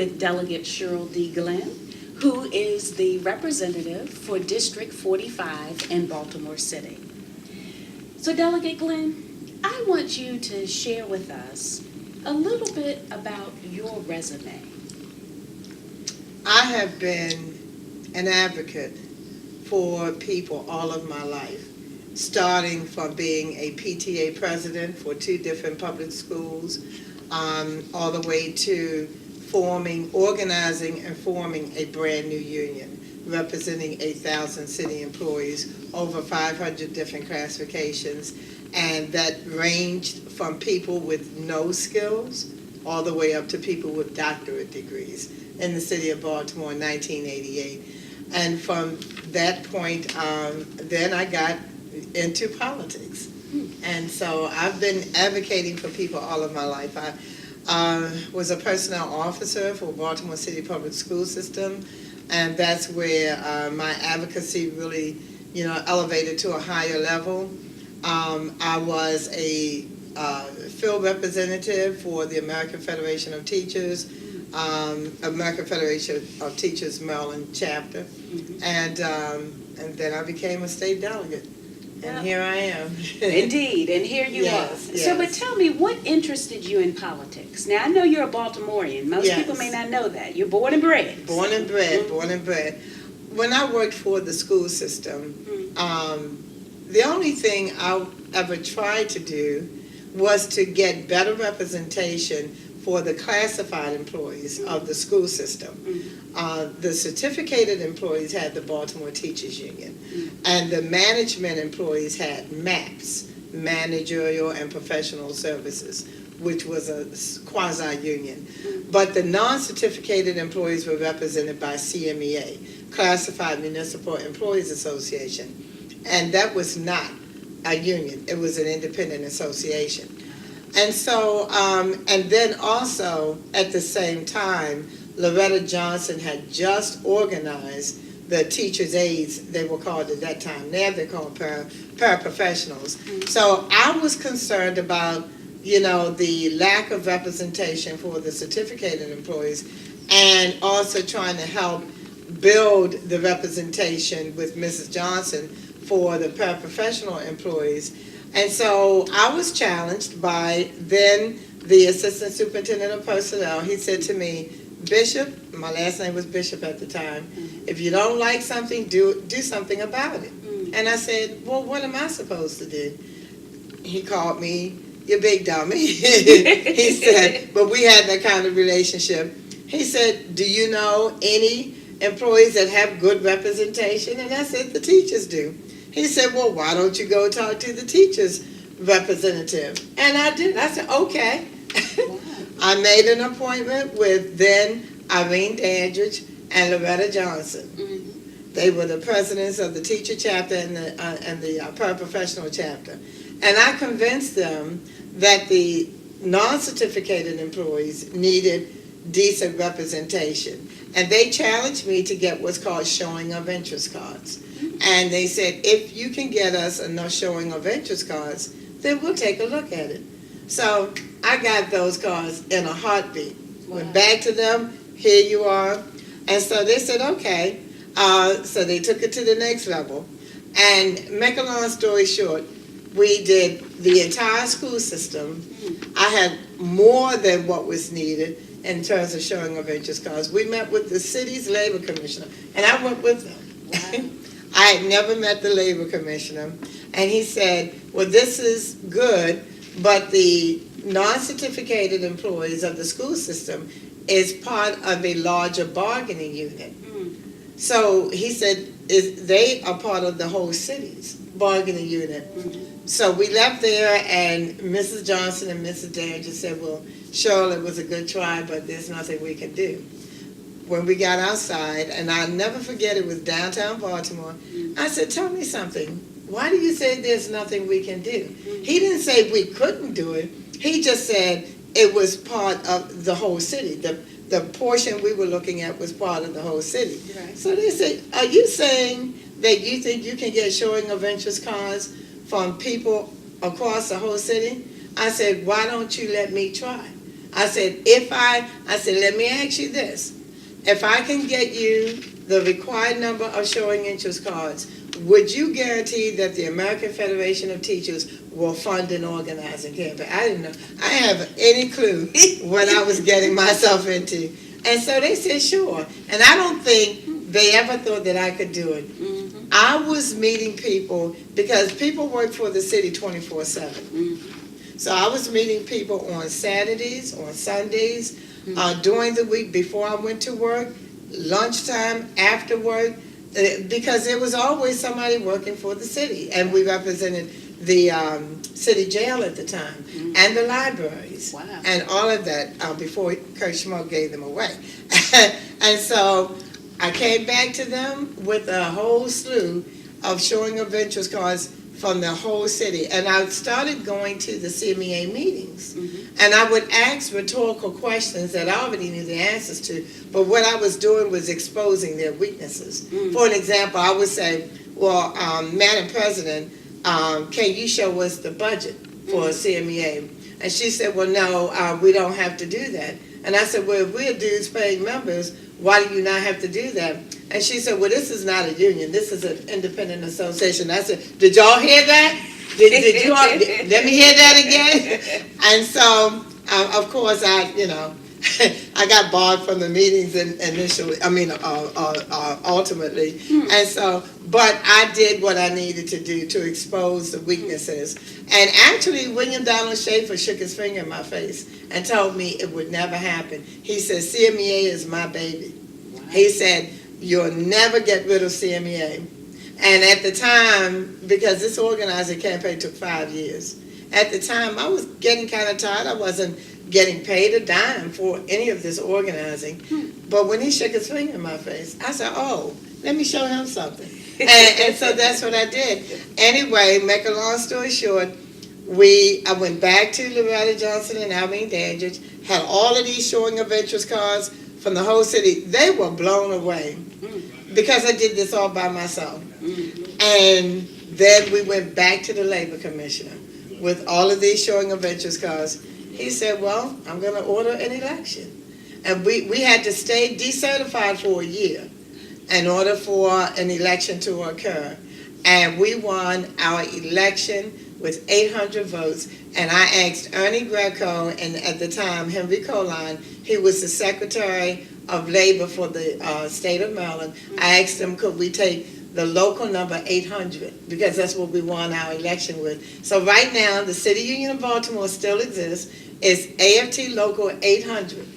with Delegate Cheryl D. Glenn, who is the representative for District 45 in Baltimore City. So Delegate Glenn, I want you to share with us a little bit about your resume. I have been an advocate for people all of my life, starting from being a PTA president for 2 different public schools, all the way to organizing and forming a brand new union, representing 8,000 city employees, over 500 different classifications, and that ranged from people with no skills all the way up to people with doctorate degrees in the city of Baltimore in 1988. And from that point, then I got into politics. And so I've been advocating for people all of my life. I was a personnel officer for Baltimore City Public School System, and that's where my advocacy really, elevated to a higher level. I was a field representative for the American Federation of Teachers, American Federation of Teachers Maryland chapter, and then I became a state delegate. And here I am. Indeed, and here you are. Yes. So, but tell me, what interested you in politics? Now, I know you're a Baltimorean. Most people may not know that. You're born and bred. Born and bred. When I worked for the school system, the only thing I ever tried to do was to get better representation for the classified employees of the school system. The certificated employees had the Baltimore Teachers Union, and the management employees had MAPS, Managerial and Professional Services, which was a quasi-union. But the non-certificated employees were represented by CMEA, Classified Municipal Employees Association, and that was not a union. It was an independent association. And so, and then also at the same time, Loretta Johnson had just organized the teachers' aides, they were called at that time. Now they're called paraprofessionals. So I was concerned about, the lack of representation for the certificated employees, and also trying to help build the representation with Mrs. Johnson for the paraprofessional employees. And so I was challenged by then the Assistant Superintendent of Personnel. He said to me, Bishop, my last name was Bishop at the time, if you don't like something, do something about it. And I said, well, what am I supposed to do? He called me, you big dummy. He said, but we had that kind of relationship. He said, do you know any employees that have good representation? And I said, the teachers do. He said, well, why don't you go talk to the teachers' representative? And I did. I said, okay. Wow. I made an appointment with then Irene Dandridge and Loretta Johnson. They were the presidents of the teacher chapter and the paraprofessional chapter. And I convinced them that the non-certificated employees needed decent representation. And they challenged me to get what's called showing of interest cards. And they said, if you can get us enough showing of interest cards, then we'll take a look at it. So I got those cards in a heartbeat. Wow. Went back to them, here you are. And so they said, okay. So they took it to the next level. And make a long story short, we did the entire school system. I had more than what was needed in terms of showing of interest cards. We met with the city's labor commissioner, and I went with them. Wow. I had never met the labor commissioner, and he said, well, this is good, but the non-certificated employees of the school system is part of a larger bargaining unit. So he said, they are part of the whole city's bargaining unit. So we left there, and Mrs. Johnson and Mrs. Dandridge said, well, Cheryl, it was a good try, but there's nothing we can do. When we got outside, and I'll never forget, it was downtown Baltimore, I said, tell me something. Why do you say there's nothing we can do? He didn't say we couldn't do it. He just said it was part of the whole city. The portion we were looking at was part of the whole city. Right. So they said, are you saying that you think you can get showing of interest cards from people across the whole city? I said, why don't you let me try? I said, let me ask you this. If I can get you the required number of showing interest cards, would you guarantee that the American Federation of Teachers will fund an organizing campaign? I didn't know. I didn't have any clue what I was getting myself into. And so they said, sure. And I don't think they ever thought that I could do it. Mm-hmm. I was meeting people, because people work for the city 24/7. Mm-hmm. So I was meeting people on Saturdays, on Sundays, during the week before I went to work, lunchtime, after work, because there was always somebody working for the city. And we represented the city jail at the time, and the libraries, Wow. and all of that before Kurt Schmoke gave them away. And so I came back to them with a whole slew of showing of interest cards from the whole city. And I started going to the CMEA meetings. Mm-hmm. And I would ask rhetorical questions that I already knew the answers to. But what I was doing was exposing their weaknesses. Mm. For an example, I would say, well, Madam President, can you show us the budget for CMEA? And she said, well, no, we don't have to do that. And I said, well, if we're dues paying members, why do you not have to do that? And she said, well, this is not a union. This is an independent association. I said, did y'all hear that? Did you all, let me hear that again? And so, of course, I got barred from the meetings ultimately. And so, but I did what I needed to do to expose the weaknesses. And actually, William Donald Schaefer shook his finger in my face and told me it would never happen. He said, CMEA is my baby. Wow. He said, you'll never get rid of CMEA. And at the time, because this organizing campaign took 5 years, at the time I was getting kind of tired. I wasn't getting paid a dime for any of this organizing. But when he shook his finger in my face, I said, oh, let me show him something. And so that's what I did. Anyway, make a long story short, I went back to Loretta Johnson and Alvin Dandridge, had all of these showing of interest cards from the whole city. They were blown away because I did this all by myself. And then we went back to the Labor Commissioner with all of these showing of interest cards. He said, well, I'm going to order an election. And we had to stay decertified for a year in order for an election to occur. And we won our election with 800 votes. And I asked Ernie Greco, and at the time, Henry Colon, he was the Secretary of Labor for the state of Maryland. I asked him, could we take the local number 800, because that's what we won our election with. So right now, the City Union of Baltimore still exists. It's AFT Local 800.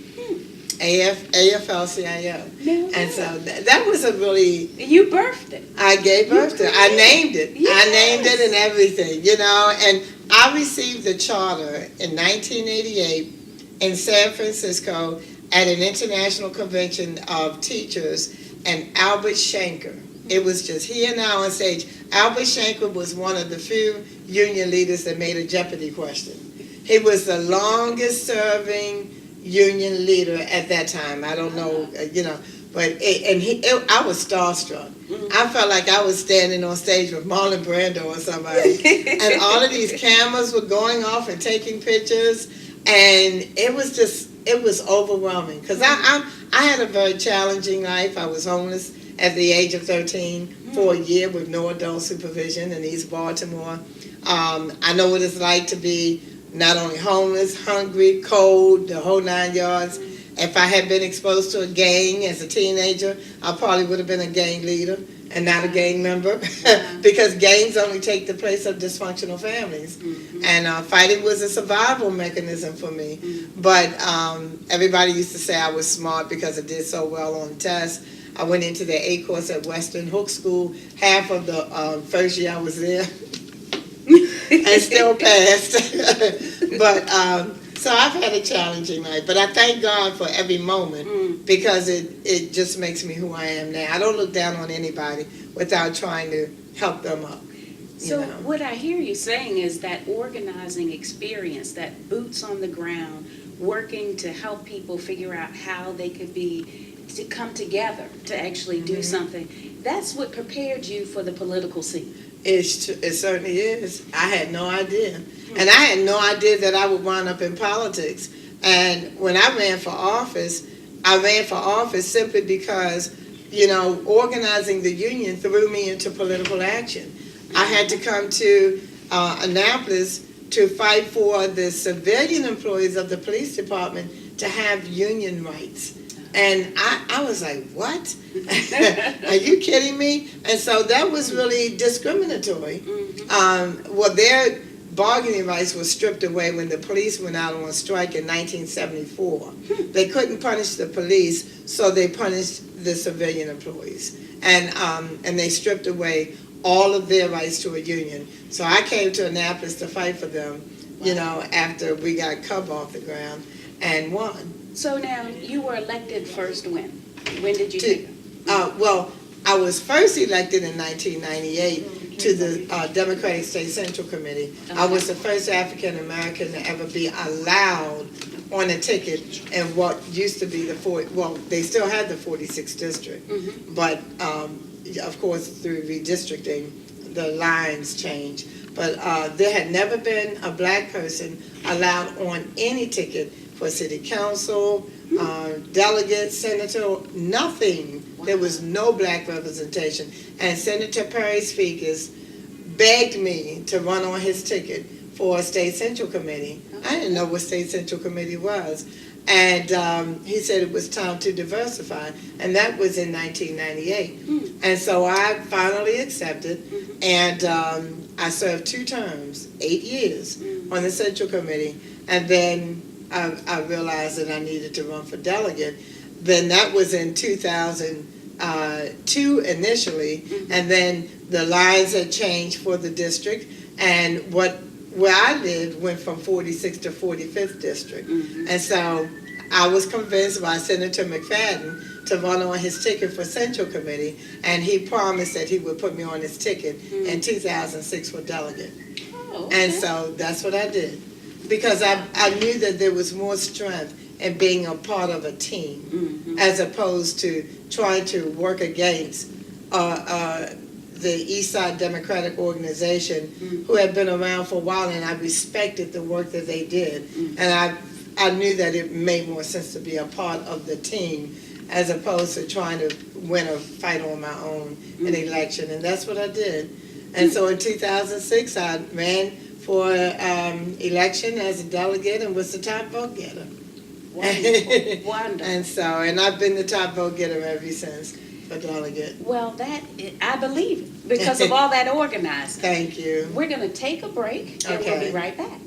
AFL-CIO. No. And so that was a really... You birthed it. I gave birth to it. I named it. Yes. I named it and everything, and I received the charter in 1988 in San Francisco at an international convention of teachers, and Albert Shanker. It was just he and I on stage. Albert Shanker was one of the few union leaders that made a Jeopardy question. He was the longest serving union leader at that time. I don't know, but I was starstruck. I felt like I was standing on stage with Marlon Brando or somebody, and all of these cameras were going off and taking pictures, and it was overwhelming because I had a very challenging life. I was homeless at the age of 13 for a year with no adult supervision in East Baltimore. I know what it's like to be not only homeless, hungry, cold, the whole 9 yards. If I had been exposed to a gang as a teenager, I probably would have been a gang leader and not a gang member because gangs only take the place of dysfunctional families. And fighting was a survival mechanism for me. But everybody used to say I was smart because I did so well on tests. I went into the A course at Western Hook School half of the first year I was there. And still passed. But so I've had a challenging life, but I thank God for every moment because it just makes me who I am now. I don't look down on anybody without trying to help them up. So what I hear you saying is that organizing experience, that boots on the ground, working to help people figure out how they could to come together to actually do something, that's what prepared you for the political scene. It certainly is. I had no idea. And I had no idea that I would wind up in politics And when I ran for office simply because, organizing the union threw me into political action. I had to come to Annapolis to fight for the civilian employees of the police department to have union rights. And I was like, what? Are you kidding me? And so that was really discriminatory. Well, their bargaining rights were stripped away when the police went out on strike in 1974. They couldn't punish the police, so they punished the civilian employees. And they stripped away all of their rights to a union. So I came to Annapolis to fight for them, after we got Cub off the ground, and won. So now, you were elected first when? When did you do Well, I was first elected in 1998 to the Democratic State Central Committee. I was the first African American to ever be allowed on a ticket in what used to be they still had the 46th district, but of course through redistricting, the lines changed. But there had never been a black person allowed on any ticket for city council, delegate, senator, nothing. Wow. There was no black representation. And Senator Perry Speakers begged me to run on his ticket for a state central committee. I didn't know what state central committee was. And he said it was time to diversify. And that was in 1998. And so I finally accepted. And I served 2 terms, 8 years on the central committee. And then I realized that I needed to run for delegate. Then that was in 2002 initially, and then the lines had changed for the district, and where I lived went from 46th to 45th district. And so I was convinced by Senator McFadden to run on his ticket for Central Committee, and he promised that he would put me on his ticket in 2006 for delegate. Oh, okay. And so that's what I did. Because I knew that there was more strength in being a part of a team as opposed to trying to work against the East Side Democratic Organization who had been around for a while, and I respected the work that they did. And I knew that it made more sense to be a part of the team as opposed to trying to win a fight on my own in an election. And that's what I did. And so in 2006, I ran for election as a delegate and was the top vote getter. Wonderful, wonderful. And I've been the top vote getter ever since for delegate. Well, I believe it because of all that organizing. Thank you. We're going to take a break and we'll be right back.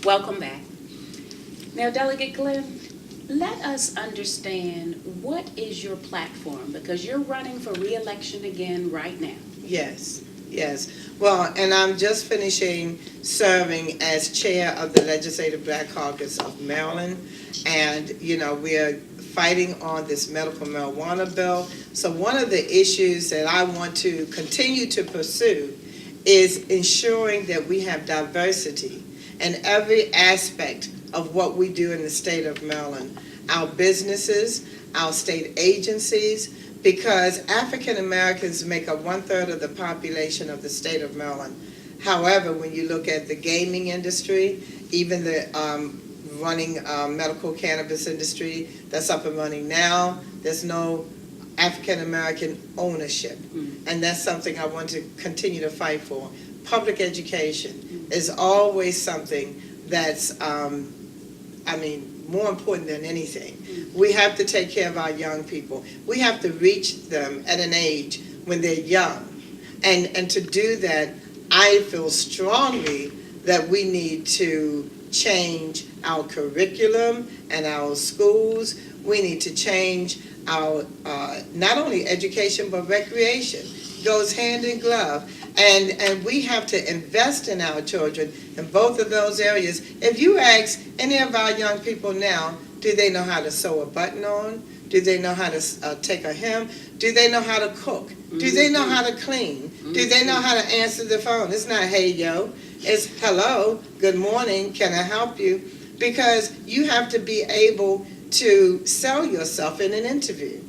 Welcome back. Now, Delegate Glenn, let us understand what is your platform, because you're running for re-election again right now. Yes. Well, and I'm just finishing serving as chair of the Legislative Black Caucus of Maryland, and we're fighting on this medical marijuana bill. So one of the issues that I want to continue to pursue is ensuring that we have diversity in every aspect of what we do in the state of Maryland. Our businesses, our state agencies, because African Americans make up 1/3 of the population of the state of Maryland. However, when you look at the gaming industry, even the running medical cannabis industry that's up and running now, there's no African American ownership. And that's something I want to continue to fight for. Public education is always something that's, more important than anything. We have to take care of our young people. We have to reach them at an age when they're young. And to do that, I feel strongly that we need to change our curriculum and our schools. We need to change our not only education but recreation. Goes hand in glove. And we have to invest in our children in both of those areas. If you ask any of our young people now, do they know how to sew a button on? Do they know how to take a hem? Do they know how to cook? Do they know how to clean? Do they know how to answer the phone? It's not, hey, yo. It's, hello, good morning, can I help you? Because you have to be able to sell yourself in an interview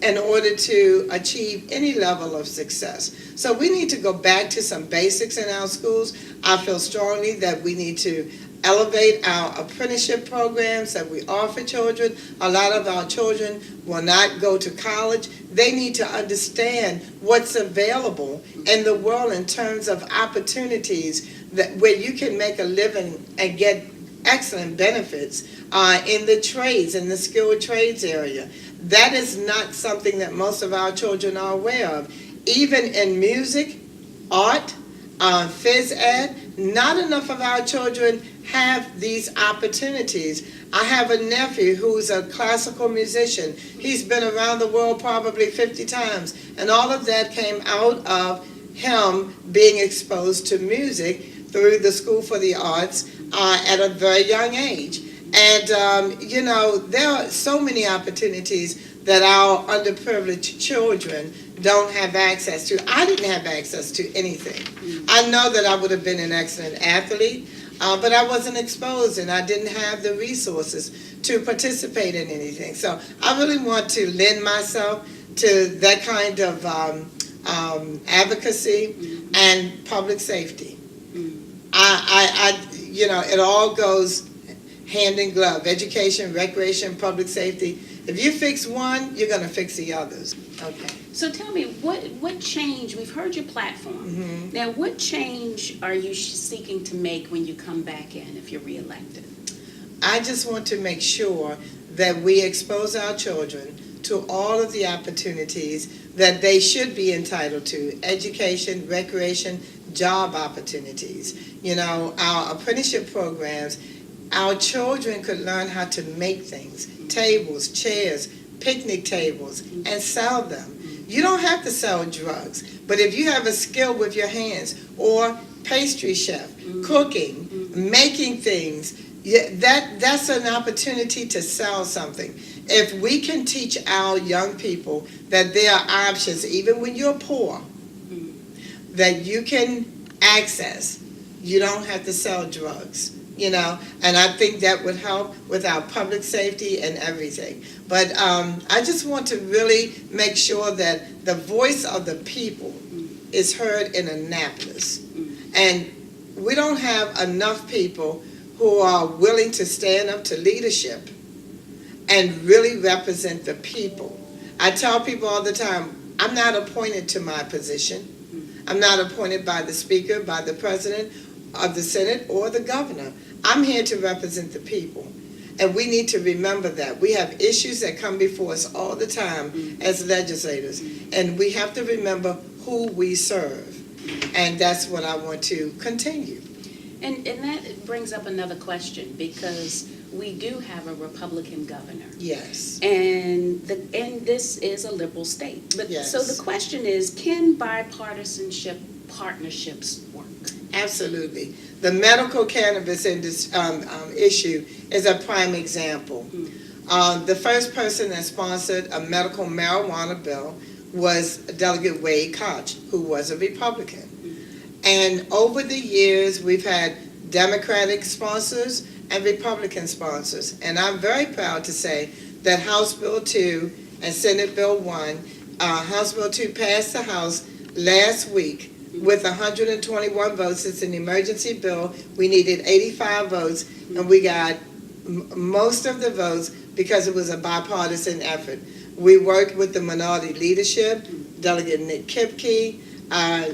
in order to achieve any level of success. So we need to go back to some basics in our schools. I feel strongly that we need to elevate our apprenticeship programs that we offer children. A lot of our children will not go to college. They need to understand what's available in the world in terms of opportunities that where you can make a living and get excellent benefits in the trades, in the skilled trades area. That is not something that most of our children are aware of. Even in music, art, phys ed, not enough of our children have these opportunities. I have a nephew who's a classical musician. He's been around the world probably 50 times, and all of that came out of him being exposed to music through the School for the Arts at a very young age. And, there are so many opportunities that our underprivileged children don't have access to. I didn't have access to anything. I know that I would have been an excellent athlete, but I wasn't exposed and I didn't have the resources to participate in anything. So I really want to lend myself to that kind of advocacy and public safety. It all goes hand in glove. Education, recreation, public safety. If you fix one, you're going to fix the others. Okay. So tell me, what change, we've heard your platform. Mm-hmm. Now, what change are you seeking to make when you come back in if you're reelected? I just want to make sure that we expose our children to all of the opportunities that they should be entitled to. Education, recreation, job opportunities. Our apprenticeship programs, our children could learn how to make things, tables, chairs, picnic tables, and sell them. You don't have to sell drugs, but if you have a skill with your hands, or pastry chef, cooking, making things, that's an opportunity to sell something. If we can teach our young people that there are options, even when you're poor, that you can access, you don't have to sell drugs. And I think that would help with our public safety and everything. But I just want to really make sure that the voice of the people is heard in Annapolis. And we don't have enough people who are willing to stand up to leadership and really represent the people. I tell people all the time, I'm not appointed to my position. I'm not appointed by the Speaker, by the President of the Senate, or the Governor. I'm here to represent the people. And we need to remember that. We have issues that come before us all the time as legislators. And we have to remember who we serve. And that's what I want to continue. And that brings up another question, because we do have a Republican governor. Yes. And this is a liberal state. But yes. So the question is, can bipartisanship partnerships work? Absolutely. The medical cannabis issue is a prime example. The first person that sponsored a medical marijuana bill was Delegate Wade Koch, who was a Republican. And over the years, we've had Democratic sponsors and Republican sponsors. And I'm very proud to say that House Bill 2 and Senate Bill 1, House Bill 2 passed the House last week with 121 votes. It's an emergency bill. We needed 85 votes, and we got most of the votes because it was a bipartisan effort. We worked with the minority leadership, Delegate Nick Kipke.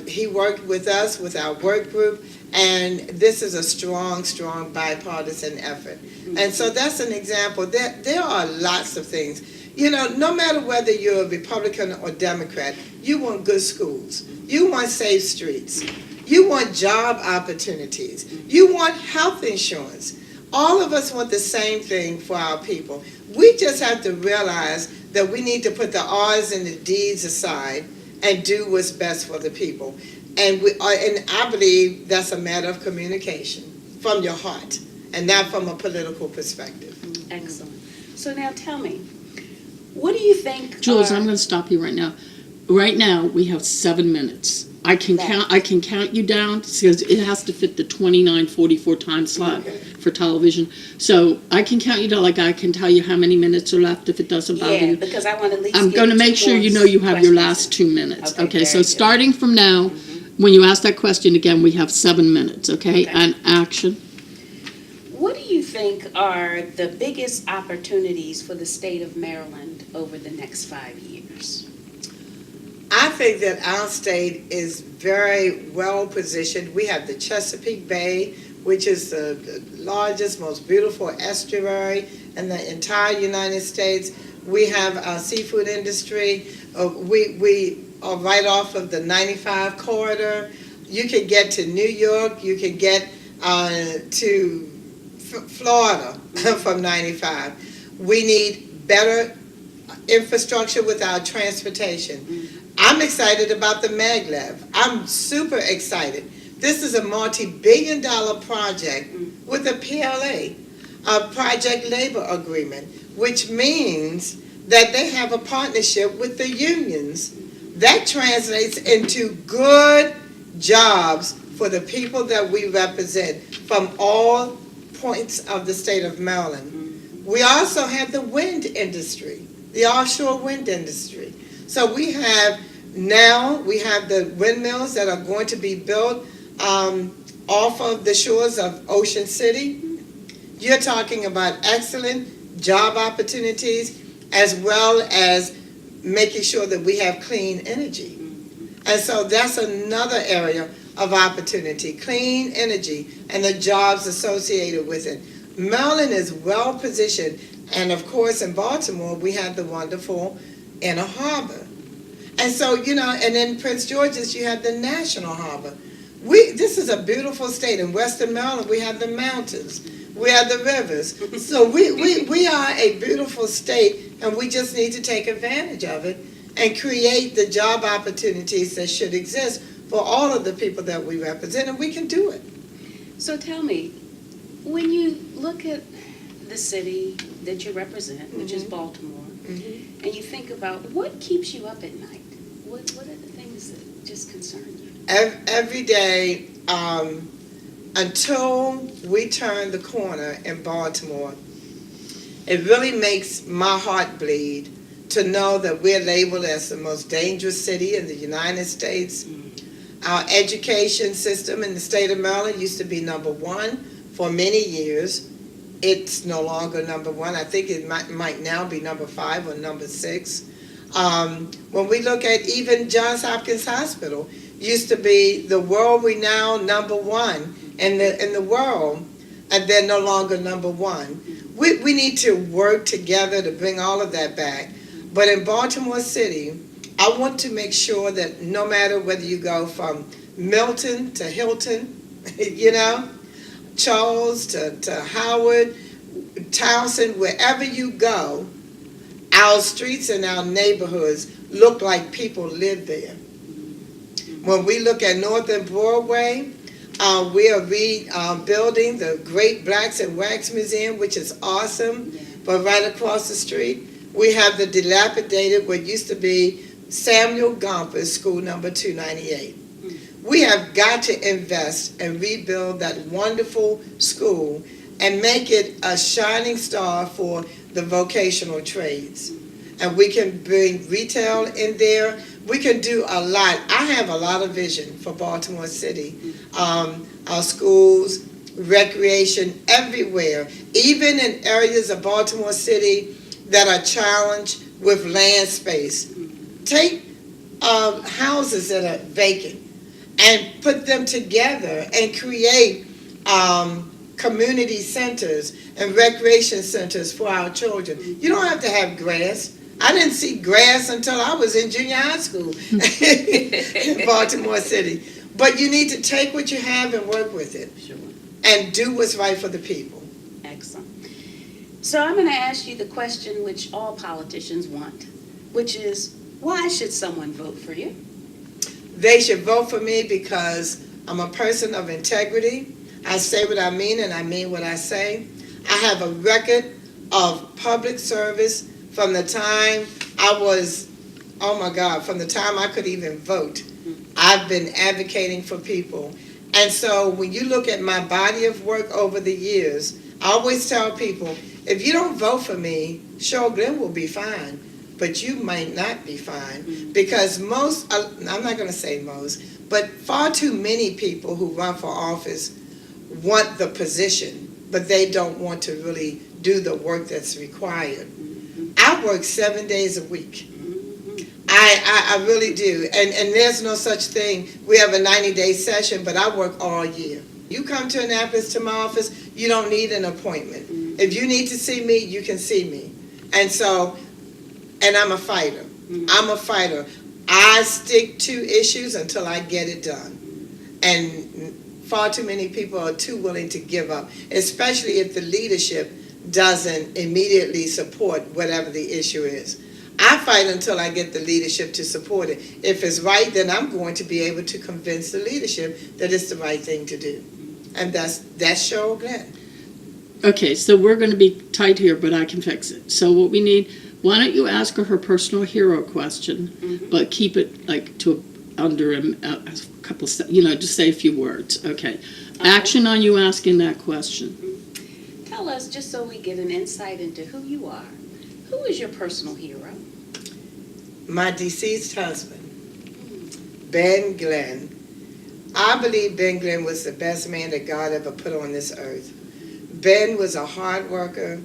He worked with us, with our work group, and this is a strong, strong bipartisan effort. And so that's an example. There are lots of things. No matter whether you're a Republican or Democrat, you want good schools. You want safe streets. You want job opportunities. You want health insurance. All of us want the same thing for our people. We just have to realize that we need to put the R's and the D's aside and do what's best for the people. And I believe that's a matter of communication from your heart and not from a political perspective. Excellent. So now tell me, what do you think? Jules, I'm going to stop you right now. Right now, we have 7 minutes. I can count you down because it has to fit the 29:44 time slot for television. So I can count you down, like I can tell you how many minutes are left if it doesn't bother you. Yeah, because I want to at least I'm going to make sure you know you have your last 2 minutes. Okay, so starting from now, when you ask that question again, we have 7 minutes, okay? And action. What do you think are the biggest opportunities for the state of Maryland over the next 5 years? I think that our state is very well positioned. We have the Chesapeake Bay, which is the largest, most beautiful estuary in the entire United States. We have our seafood industry. We are right off of the 95 corridor. You can get to New York. You can get to Florida from 95. We need better infrastructure with our transportation. I'm excited about the maglev. I'm super excited. This is a multi-billion-dollar project with a PLA, a project labor agreement, which means that they have a partnership with the unions. That translates into good jobs for the people that we represent from all points of the state of Maryland. We also have the wind industry, the offshore wind industry. So we have the windmills that are going to be built off of the shores of Ocean City. You're talking about excellent job opportunities as well as making sure that we have clean energy. And so that's another area of opportunity, clean energy and the jobs associated with it. Maryland is well positioned, and of course in Baltimore we have the wonderful Inner Harbor. And so, and in Prince George's you have the National Harbor. This is a beautiful state. In Western Maryland we have the mountains, we have the rivers. So we are a beautiful state, and we just need to take advantage of it and create the job opportunities that should exist for all of the people that we represent, and we can do it. So tell me, when you look at the city that you represent, which is Baltimore, and you think about what keeps you up at night, what are the things that just concern you? Every day, until we turn the corner in Baltimore, it really makes my heart bleed to know that we're labeled as the most dangerous city in the United States. Our education system in the state of Maryland used to be number one for many years. It's no longer number one. I think it might now be number 5 or number 6. When we look at even Johns Hopkins Hospital, used to be the world-renowned number 1 in the world, and they're no longer number 1. We need to work together to bring all of that back. But in Baltimore City, I want to make sure that no matter whether you go from Milton to Hilton, Charles to Howard, Townsend, wherever you go, our streets and our neighborhoods look like people live there. When we look at Northern Broadway, we are rebuilding the Great Blacks and Wax Museum, which is awesome. But right across the street, we have the dilapidated, what used to be Samuel Gompers School number 298. We have got to invest and rebuild that wonderful school and make it a shining star for the vocational trades. And we can bring retail in there. We can do a lot. I have a lot of vision for Baltimore City. Our schools, recreation, everywhere. Even in areas of Baltimore City that are challenged with land space. Take houses that are vacant and put them together and create community centers and recreation centers for our children. You don't have to have grass. I didn't see grass until I was in junior high school in Baltimore City. But you need to take what you have and work with it Sure. and do what's right for the people. Excellent. So I'm going to ask you the question which all politicians want, which is, why should someone vote for you? They should vote for me because I'm a person of integrity. I say what I mean and I mean what I say. I have a record of public service from the time from the time I could even vote. I've been advocating for people. And so when you look at my body of work over the years, I always tell people, if you don't vote for me, sure, Glenn will be fine, but you might not be fine. Because most, I'm not going to say most, but far too many people who run for office want the position, but they don't want to really do the work that's required. I work 7 days a week. I really do. And there's no such thing. We have a 90-day session, but I work all year. You come to Annapolis to my office, you don't need an appointment. If you need to see me, you can see me. And I'm a fighter. I'm a fighter. I stick to issues until I get it done. And far too many people are too willing to give up, especially if the leadership doesn't immediately support whatever the issue is. I fight until I get the leadership to support it. If it's right, then I'm going to be able to convince the leadership that it's the right thing to do. And that's Cheryl Glenn. Okay, so we're going to be tight here, but I can fix it. So what we need, why don't you ask her personal hero question, but keep it like to under a couple, just say a few words. Okay. Action on you asking that question. Tell us, just so we get an insight into who you are, who is your personal hero? My deceased husband, Ben Glenn. I believe Ben Glenn was the best man that God ever put on this earth. Ben was a hard worker.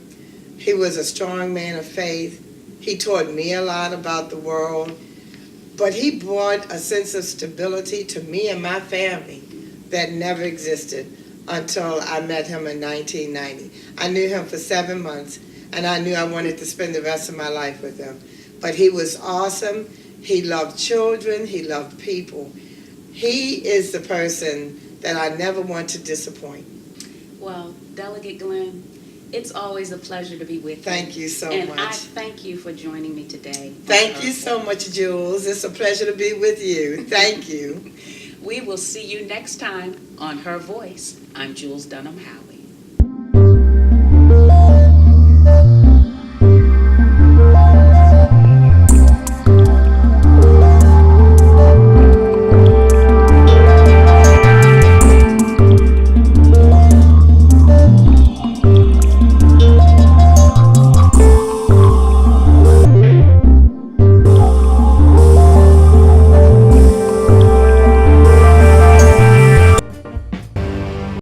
He was a strong man of faith. He taught me a lot about the world. But he brought a sense of stability to me and my family that never existed until I met him in 1990. I knew him for 7 months, and I knew I wanted to spend the rest of my life with him. But he was awesome. He loved children. He loved people. He is the person that I never want to disappoint. Well, Delegate Glenn, it's always a pleasure to be with you. Thank you so and much. I thank you for joining me today. Thank you so much, Jules. It's a pleasure to be with you. Thank you. We will see you next time on Her Voice. I'm Jules Dunham Howard.